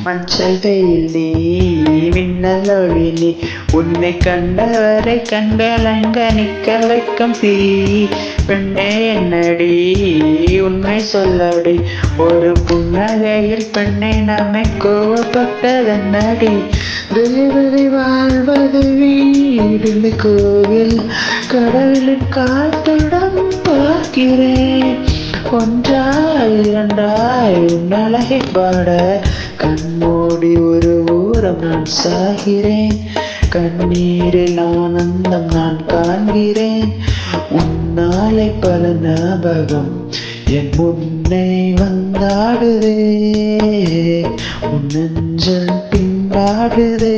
மஞ்சள் வெயில் நீ மின்னல் ஒளி நீ உன்னை கண்டவரை கண்களங்க நிக்க வைக்கும் தீ பெண்ணே என்னடி உண்மை சொல்லடி ஒரு புன்னகையில் பெண்ணை நம்மை கோவப்பட்டதென்னடி தேவதை வாழ்வது வீடு கோவில் கடவுளின் காத்துடன் பார்க்கிறேன் ஒன்றாய் இரண்டாய் உன்னழகை பாட கண்மூடி ஒரு ஊரம் நான் சாகிறேன் கண்ணீரில் ஆனந்தம் நான் காண்கிறேன் உன்னாலை பல ஞாபகம் என் முன்னே வந்தாடுதே உன் நெஞ்சல் பின்னாடுதே.